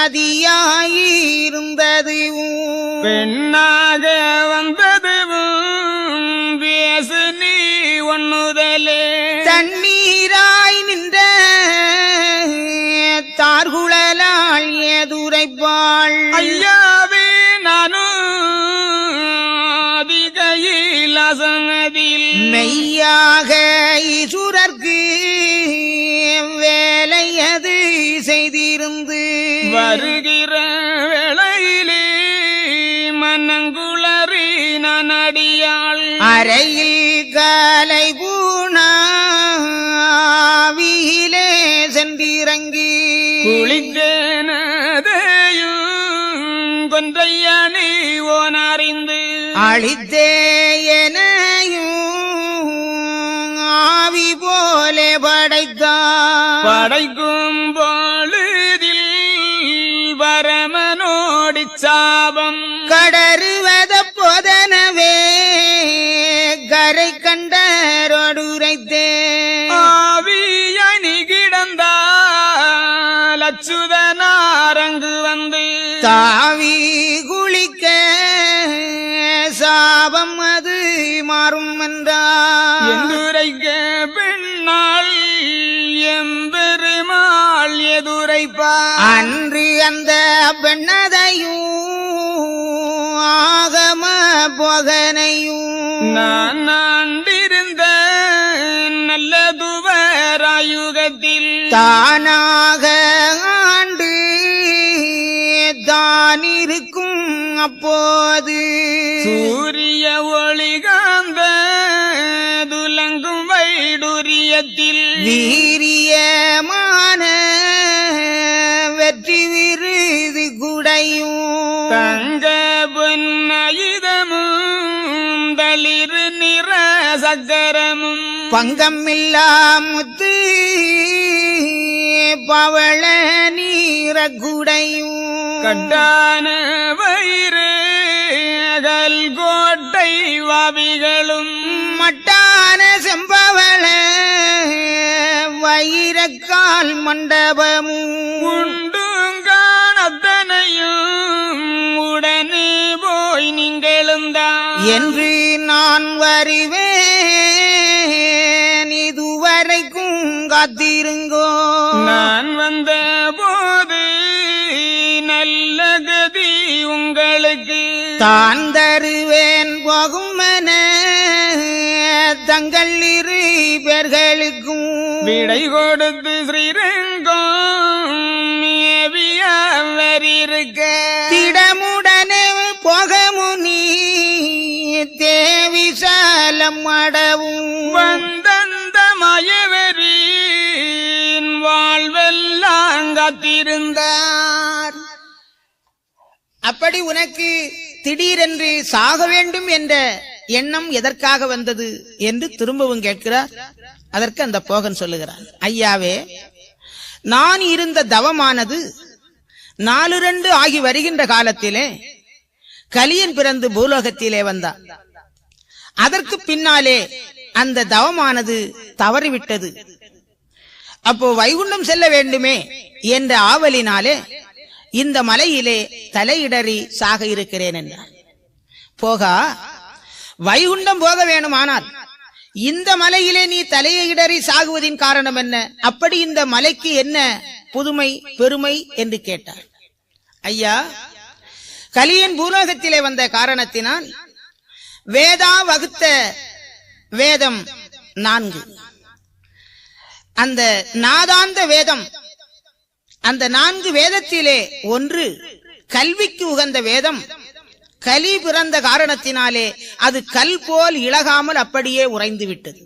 மதியாயிருந்தது பெண்ணாக வந்தது பேசு நீ ஒன்னுதலே தண்ணீராய் நின்ற தார்குழலால் எதுரைப்பாள் ஐயாவே நானும் அதிகையில் அசனதில் மெய்யாக ஈசுரர்க்கு வேலையது செய்திருந்து வருகிற வேளையிலே மன்னங்குளறி நடியாள் அறையில் காலை பூணாவியிலே சென்றிறங்கி குளித்தேனதையும் கொன்றையணி ஓனறிந்து அழித்தே எனையும் ஆவி போல படைத்தான் படைக்கும் பொழுதில் வரமனோடி சாபம் கடறுவத போதனவே கரை கண்டரோடுரைத்தே ஆவியணி கிடந்தால் அச்சுதனாரங்கு வந்து தாவி குளிக்க சாபம் அது மாறும் என்றார் எந்துரைக்க பெண்ணாள் எம்பெருமாள் எதுரைப்பார் அன்று அந்த பெண்ணதையும் ஆகம போகனையும் நான் ஆண்டிருந்த நல்ல துவராயுகத்தில் தானாக ஆண்டு தான் இருக்கும் அப்போது சூரிய ஒளி காந்த துலங்கும் வைடுரியத்தில் வீரியமான வெற்றி விருது குடையும் தங்க பொன்னயுதமும் தளிர் நிற சக்கரமும் பங்கமில்லா முத்து பவள நீர குடையும் கட்டான வயிறு அகல் கோட்டை வாவிகளும் மட்டான செம்பவள வைரக்கால் மண்டபமும் உண்டுங்கானத்தனையும் உடனே போய் நீங்களும் தான் என்று நான் வருவேன் இதுவரைக்கும் காத்திருங்கோ நான் வந்த போது நல்ல கதி உங்களுக்கு தான் தருவேன் போகுமென தங்கள் இரு பேர்களுக்கும் விடை கொடுத்து ஸ்ரீரங்கம் ஏவியவரிருக்க திடமுடனே போகமுனி தேவி சாலம் அடவும் வந்தந்த மயவரின் வாழ்வெல்லாம் காத்திருந்தார். அப்படி உனக்கு திடீரென்று சாக வேண்டும் என்ற எண்ணம் எதற்காக வந்தது என்று திரும்பவும் கேட்கிறார். அதற்கு அந்த போகன் சொல்லுகிறான், ஐயாவே, நான் இருந்த தவமானது 4-2 ஆகி வருகின்ற காலத்திலே கலியன் பிறந்து பூலோகத்திலே வந்தான். அதற்கு பின்னாலே அந்த தவமானது தவறிவிட்டது. அப்போ வைகுண்டம் செல்ல வேண்டுமே என்ற ஆவலினாலே இந்த மலையிலே தலையிடறி சாக இருக்கிறேன் என்றார். போகா, வைகுண்டம் போக வேணுமானால் இந்த மலையிலே நீ தலையிடறி சாகுவதின் காரணம் என்ன? அப்படி இந்த மலைக்கு என்ன புதுமை பெருமை என்று கேட்டார். ஐயா, கலியன் பூலோகத்திலே வந்த காரணத்தினால் வேதா வகுத்த வேதம் 4, அந்த நாதாந்த வேதம், அந்த 4 வேதத்திலே ஒன்று கல்விக்கு உகந்த வேதம். கலி பிறந்த காரணத்தினாலே அது கல் போல் இழகாமல் அப்படியே உறைந்து விட்டது.